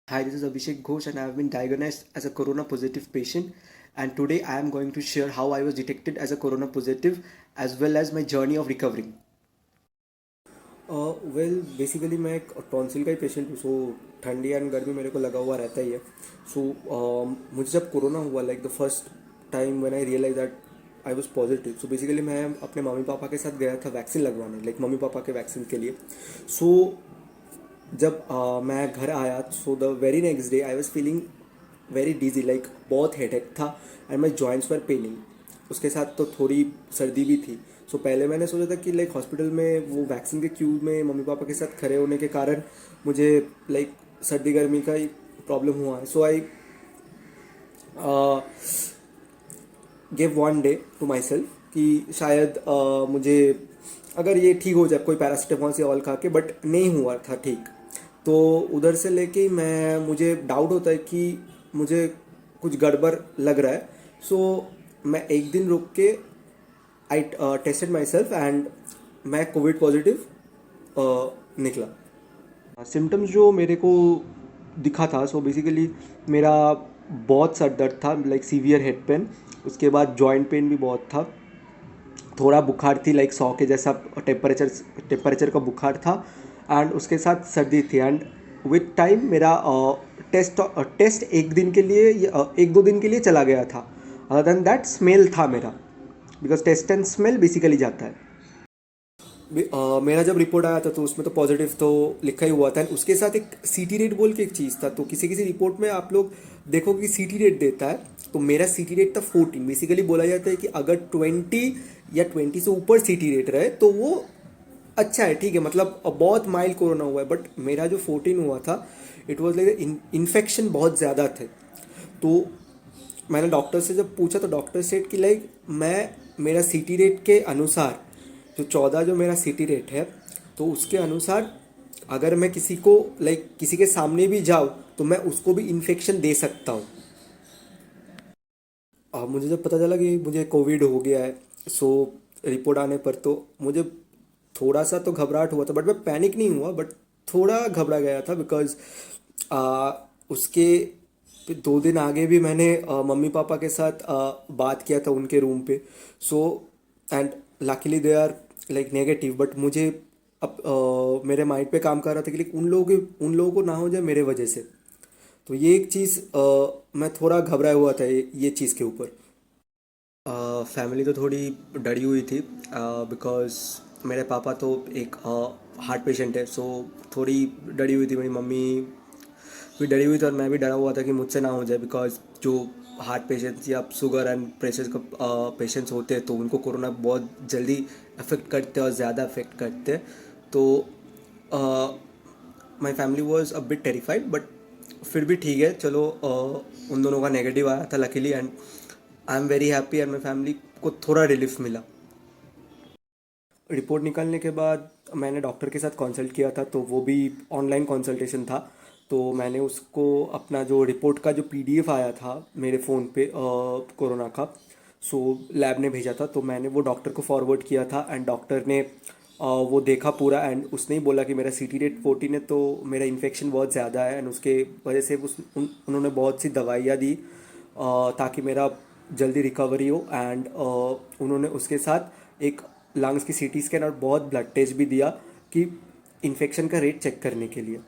Hi, this is Abhishek Ghosh, and I have been diagnosed as a corona positive patient. And today I am going to share how I was detected as a corona positive as well as my journey of recovering. Well basically मैं एक tonsil का ही patient हूँ. सो ठंडी and गर्मी मेरे को लगा हुआ रहता ही है. सो मुझे जब कोरोना हुआ, like the first time when I realize that I was positive. So basically मैं अपने मम्मी पापा के साथ गया था वैक्सीन लगवाने, लाइक मम्मी पापा के वैक्सीन के लिए. सो जब मैं घर आया, so the very next day I was feeling very dizzy, like बहुत हेडेक था and my joints were paining. उसके साथ तो थोड़ी सर्दी भी थी. सो पहले मैंने सोचा था कि लाइक हॉस्पिटल में वो वैक्सीन के क्यू में मम्मी पापा के साथ खड़े होने के कारण मुझे लाइक सर्दी गर्मी का ही प्रॉब्लम हुआ है. So I give one day to myself कि शायद मुझे अगर ये ठीक हो जाए कोई पैरासीटामोल से ऑल खा के, बट नहीं हुआ था ठीक. तो उधर से लेके मुझे डाउट होता है कि मुझे कुछ गड़बड़ लग रहा है. सो मैं एक दिन रुक के I tasted my self and मैं कोविड पॉजिटिव निकला. सिम्टम्स जो मेरे को दिखा था, सो बेसिकली मेरा बहुत सर दर्द था, लाइक सीवियर हेड पेन. उसके बाद जॉइंट पेन भी बहुत था. थोड़ा बुखार थी, लाइक 100 के जैसा टेम्परेचर का बुखार था. एंड उसके साथ सर्दी थी. एंड विथ टाइम मेरा टेस्ट एक दिन के लिए एक दो दिन के लिए चला गया था. अदर देन दैट स्मेल था मेरा, because taste and smell basically जाता है. मेरा जब रिपोर्ट आया था तो उसमें तो पॉजिटिव तो लिखा ही हुआ था. एंड उसके साथ एक सीटी रेट बोल के एक चीज़ था. तो किसी किसी रिपोर्ट में आप लोग देखो कि सीटी रेट देता है. तो मेरा सीटी रेट था 14. बेसिकली बोला जाता है कि अगर 20 या 20 से ऊपर सीटी रेट रहे तो वो अच्छा है, ठीक है, मतलब बहुत माइल्ड कोरोना हुआ है. बट मेरा जो 14 हुआ था, इट वॉज लाइक इन्फेक्शन बहुत ज़्यादा थे. तो मैंने डॉक्टर से जब पूछा तो डॉक्टर सेड कि लाइक मैं मेरा सीटी रेट के अनुसार, जो 14 जो मेरा सीटी रेट है, तो उसके अनुसार अगर मैं किसी को लाइक किसी के सामने भी जाऊँ तो मैं उसको भी इन्फेक्शन दे सकता हूँ. मुझे जब पता चला कि मुझे कोविड हो गया है, सो रिपोर्ट आने पर तो मुझे थोड़ा सा तो घबराहट हुआ था. बट मैं पैनिक नहीं हुआ, बट थोड़ा घबरा गया था. बिकॉज उसके फिर 2 दिन आगे भी मैंने मम्मी पापा के साथ बात किया था उनके रूम पे. So and luckily they are like negative. But मुझे अब मेरे माइंड पे काम कर रहा था कि लाइक उन लोगों को ना हो जाए मेरे वजह से. तो ये एक चीज़ मैं थोड़ा घबराया हुआ था ये चीज़ के ऊपर. फैमिली तो थोड़ी डरी हुई थी, बिकॉज मेरे पापा तो एक हार्ट पेशेंट है. सो थोड़ी डरी हुई थी. मेरी मम्मी भी डरी हुई थी और मैं भी डरा हुआ था कि मुझसे ना हो जाए. बिकॉज जो हार्ट पेशेंट्स या शुगर एंड प्रेशर का पेशेंट्स होते हैं तो उनको कोरोना बहुत जल्दी अफेक्ट करते हैं और ज़्यादा अफेक्ट करते हैं. तो my family was a bit terrified. But फिर भी ठीक है, चलो उन दोनों का नेगेटिव आया था luckily. And I am very happy and my family को थोड़ा रिलीफ मिला. रिपोर्ट निकलने के बाद मैंने डॉक्टर के साथ कंसल्ट किया था. तो वो भी ऑनलाइन कंसल्टेशन था. तो मैंने उसको अपना जो रिपोर्ट का जो पीडीएफ आया था मेरे फ़ोन पे कोरोना का, सो लैब ने भेजा था. तो मैंने वो डॉक्टर को फॉरवर्ड किया था. एंड डॉक्टर ने वो देखा पूरा. एंड उसने ही बोला कि मेरा सीटी रेट 14 है, तो मेरा इन्फेक्शन बहुत ज़्यादा है. एंड उसके वजह से उन्होंने बहुत सी दवाइयाँ दी ताकि मेरा जल्दी रिकवरी हो. एंड उन्होंने उसके साथ एक लंग्स की सीटी स्कैन और बहुत ब्लड टेस्ट भी दिया कि इन्फेक्शन का रेट चेक करने के लिए.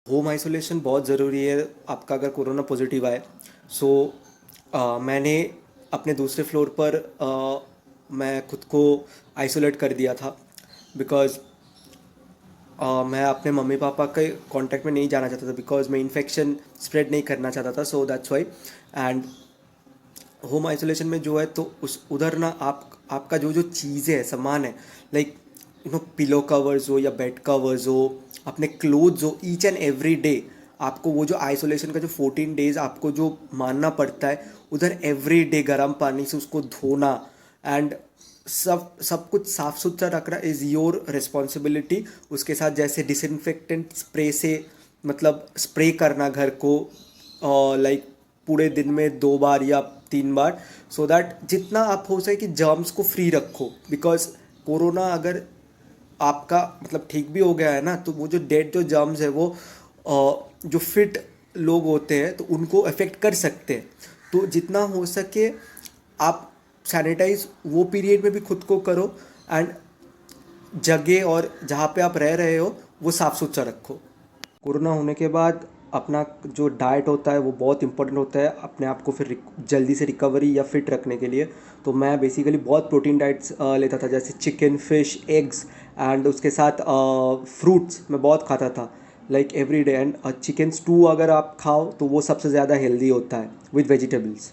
होम आइसोलेशन बहुत ज़रूरी है आपका अगर कोरोना पॉजिटिव आए. सो मैंने अपने दूसरे फ्लोर पर मैं खुद को आइसोलेट कर दिया था. बिकॉज़ मैं अपने मम्मी पापा के कांटेक्ट में नहीं जाना चाहता था. बिकॉज मैं इन्फेक्शन स्प्रेड नहीं करना चाहता था. So that's why. And home isolation में जो है तो उस उधर ना आपका जो जो चीज़ें हैं, सामान है, लाइक पिलो कवर्स हो या बेड कवर्स हो, अपने क्लोथ्स हो, ईच एंड एवरी डे आपको वो जो आइसोलेशन का जो 14 डेज आपको जो मानना पड़ता है, उधर एवरी डे गर्म पानी से उसको धोना. एंड सब सब कुछ साफ सुथरा रखना इज़ योर रिस्पॉन्सिबिलिटी. उसके साथ जैसे डिसइंफेक्टेंट स्प्रे से मतलब स्प्रे करना घर को लाइक पूरे दिन में 2 बार या 3 बार, सो दैट जितना आप हो सके कि जर्म्स को फ्री रखो. बिकॉज कोरोना अगर आपका मतलब ठीक भी हो गया है ना, तो वो जो डेड जो जर्म्स है वो जो फिट लोग होते हैं तो उनको अफेक्ट कर सकते हैं। तो जितना हो सके आप सैनिटाइज वो पीरियड में भी खुद को करो, एंड जगह और जहाँ पे आप रह रहे हो वो साफ़ सुथरा रखो। कोरोना होने के बाद अपना जो डाइट होता है वो बहुत इंपॉर्टेंट होता है अपने आप को फिर जल्दी से रिकवरी या फिट रखने के लिए। तो मैं बेसिकली बहुत प्रोटीन डाइट्स लेता था, जैसे चिकन, फिश, एग्स, एंड उसके साथ फ्रूट्स मैं बहुत खाता था, like every day. And chicken stew अगर आप खाओ तो वो सबसे ज़्यादा हेल्दी होता है विद वेजिटेबल्स।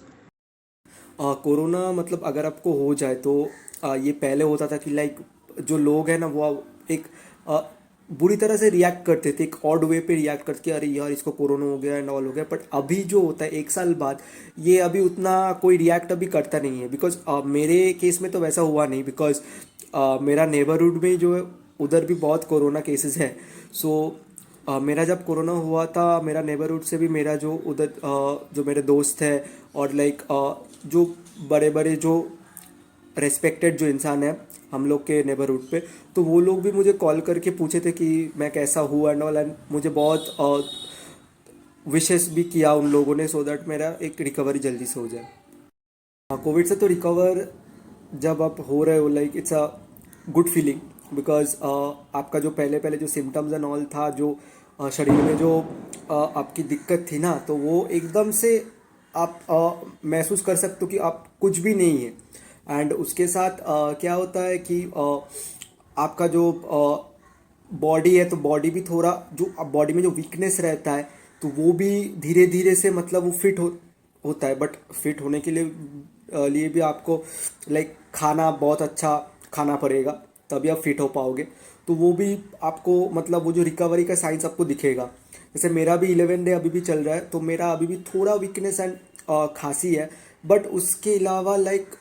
कोरोना मतलब अगर आपको हो जाए तो ये पहले होता था कि लाइक जो लोग हैं ना वो एक अ, बुरी तरह से रिएक्ट करते थे, एक ऑड वे पे रिएक्ट करके अरे यार इसको कोरोना हो गया एंड ऑल हो गया। बट अभी जो होता है 1 साल बाद ये अभी उतना कोई रिएक्ट अभी करता नहीं है, बिकॉज मेरे केस में तो वैसा हुआ नहीं, बिकॉज मेरा नेबरहुड में जो है उधर भी बहुत कोरोना केसेस है। सो मेरा जब कोरोना हुआ था मेरा नेबरहुड से भी मेरा जो उधर जो मेरे दोस्त है और लाइक जो बड़े बड़े जो रेस्पेक्टेड जो इंसान है हम लोग के नेबरहुड पे, तो वो लोग भी मुझे कॉल करके पूछे थे कि मैं कैसा हूँ एंड ऑल, एंड मुझे बहुत विशेस भी किया उन लोगों ने, सो दैट मेरा एक रिकवरी जल्दी से हो जाए। हाँ, कोविड से तो रिकवर जब आप हो रहे हो like it's a good feeling, because आपका जो पहले पहले जो सिम्टम्स एंड ऑल था, जो शरीर में जो आपकी दिक्कत थी ना, तो वो एकदम से आप महसूस कर सकते हो कि आप कुछ भी नहीं है। एंड उसके साथ क्या होता है कि आपका जो बॉडी है तो बॉडी भी थोड़ा जो बॉडी में जो वीकनेस रहता है तो वो भी धीरे धीरे से मतलब वो फिट होता है। बट फिट होने के लिए भी आपको लाइक खाना बहुत अच्छा खाना पड़ेगा, तभी आप फिट हो पाओगे। तो वो भी आपको मतलब वो जो रिकवरी का साइंस आपको दिखेगा। जैसे मेरा भी 11 डे अभी भी चल रहा है, तो मेरा अभी भी थोड़ा वीकनेस एंड खांसी है, बट उसके अलावा लाइक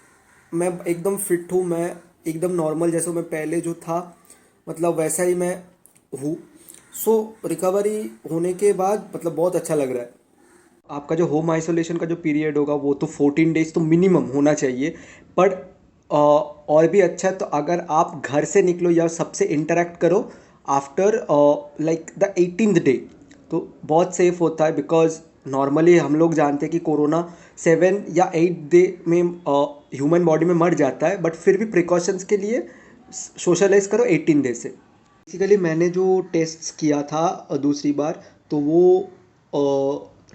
मैं एकदम फिट हूँ, मैं एकदम नॉर्मल जैसे मैं पहले जो था मतलब वैसा ही मैं हूँ। सो रिकवरी होने के बाद मतलब बहुत अच्छा लग रहा है। आपका जो होम आइसोलेशन का जो पीरियड होगा वो तो 14 डेज तो मिनिमम होना चाहिए। पर और भी अच्छा है तो अगर आप घर से निकलो या सबसे इंटरेक्ट करो after like the 18th day, तो बहुत सेफ होता है। बिकॉज नॉर्मली हम लोग जानते हैं कि कोरोना 7 या 8 डे में ह्यूमन बॉडी में मर जाता है, बट फिर भी प्रिकॉशंस के लिए सोशलाइज करो 18 डे से। बेसिकली मैंने जो टेस्ट किया था दूसरी बार, तो वो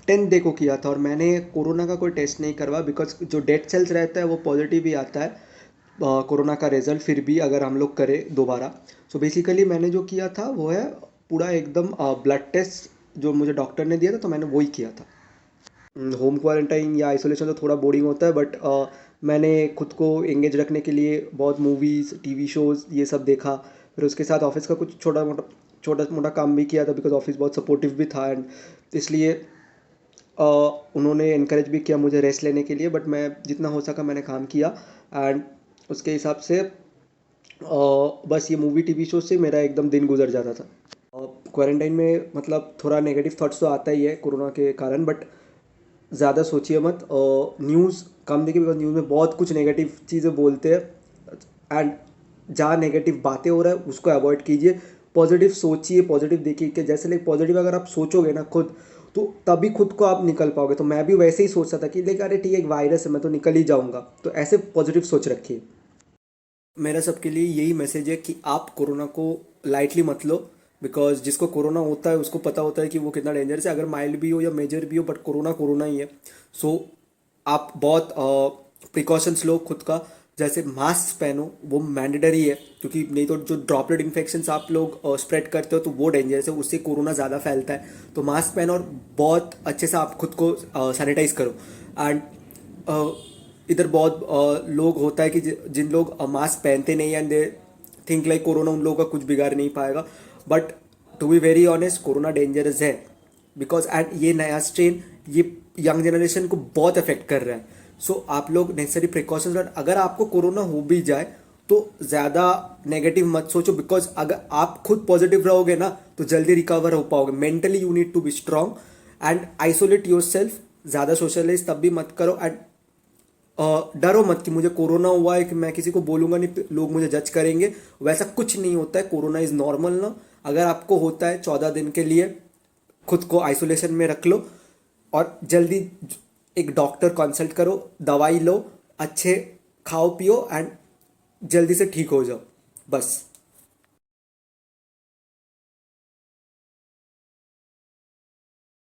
10 डे को किया था, और मैंने कोरोना का कोई टेस्ट नहीं करवा, बिकॉज जो डेड सेल्स रहता है वो पॉजिटिव ही आता है कोरोना का रिजल्ट फिर भी अगर हम लोग करें दोबारा। सो बेसिकली मैंने जो किया था वो है पूरा एकदम ब्लड टेस्ट जो मुझे डॉक्टर ने दिया था, तो मैंने वही किया था। होम क्वारंटाइन या आइसोलेशन तो थोड़ा बोरिंग होता है, बट मैंने खुद को एंगेज रखने के लिए बहुत मूवीज़, टीवी शोज़ ये सब देखा। फिर उसके साथ ऑफिस का कुछ छोटा मोटा काम भी किया था, बिकॉज ऑफिस बहुत सपोर्टिव भी था, एंड इसलिए अ, उन्होंने इनकरेज भी किया मुझे रेस्ट लेने के लिए। बट मैं जितना हो सका मैंने काम किया, एंड उसके हिसाब से बस ये मूवी टीवी शो से मेरा एकदम दिन गुजर जाता था। क्वारंटाइन में मतलब थोड़ा नेगेटिव थॉट्स तो आता ही है कोरोना के कारण, बट ज़्यादा सोचिए मत। न्यूज़ कम देखिए, बिकॉज न्यूज़ में बहुत कुछ नेगेटिव चीज़ें बोलते हैं, एंड जहाँ नेगेटिव बातें हो रहा है उसको अवॉइड कीजिए। पॉजिटिव सोचिए, पॉजिटिव देखिए कि जैसे लाइक पॉजिटिव अगर आप सोचोगे ना खुद, तो तभी खुद को आप निकल पाओगे। तो मैं भी वैसे ही सोचता था कि लाइक अरे ठीक है एक वायरस है मैं तो निकल ही जाऊँगा, तो ऐसे पॉजिटिव सोच रखिए। मेरा सबके लिए यही मैसेज है कि आप कोरोना को लाइटली मत लो, बिकॉज जिसको कोरोना होता है उसको पता होता है कि वो कितना डेंजरस है, अगर माइल्ड भी हो या मेजर भी हो, बट कोरोना कोरोना ही है। सो आप बहुत प्रिकॉशंस लो खुद का, जैसे मास्क पहनो वो मैंडेटरी है, क्योंकि नहीं तो जो ड्रॉपलेट इन्फेक्शंस आप लोग स्प्रेड करते हो तो वो डेंजरस है, उससे कोरोना ज़्यादा फैलता है। तो मास्क पहनो और बहुत अच्छे से आप खुद को सैनिटाइज करो। एंड इधर बहुत लोग होता है कि जिन लोग मास्क पहनते नहीं and they think like corona उन लोगों का कुछ बिगाड़ नहीं पाएगा, but to be very honest corona dangerous है, बिकॉज एंड ये नया स्ट्रेन ये यंग जनरेशन को बहुत अफेक्ट कर रहा है। सो आप लोग नेसेसरी प्रिकॉशंस, अगर आपको कोरोना हो भी जाए तो ज़्यादा नेगेटिव मत सोचो, बिकॉज अगर आप खुद पॉजिटिव रहोगे ना तो जल्दी रिकवर हो पाओगे। Mentally you need to be strong and isolate yourself, ज़्यादा सोशलाइज तब भी मत करो। एंड डरो मत कि मुझे कोरोना हुआ है कि मैं किसी को बोलूंगा नहीं लोग मुझे जज करेंगे, वैसा कुछ नहीं होता है। कोरोना इज नॉर्मल ना, अगर आपको होता है 14 दिन के लिए खुद को आइसोलेशन में रख लो और जल्दी एक डॉक्टर कंसल्ट करो, दवाई लो, अच्छे खाओ पियो एंड जल्दी से ठीक हो जाओ, बस।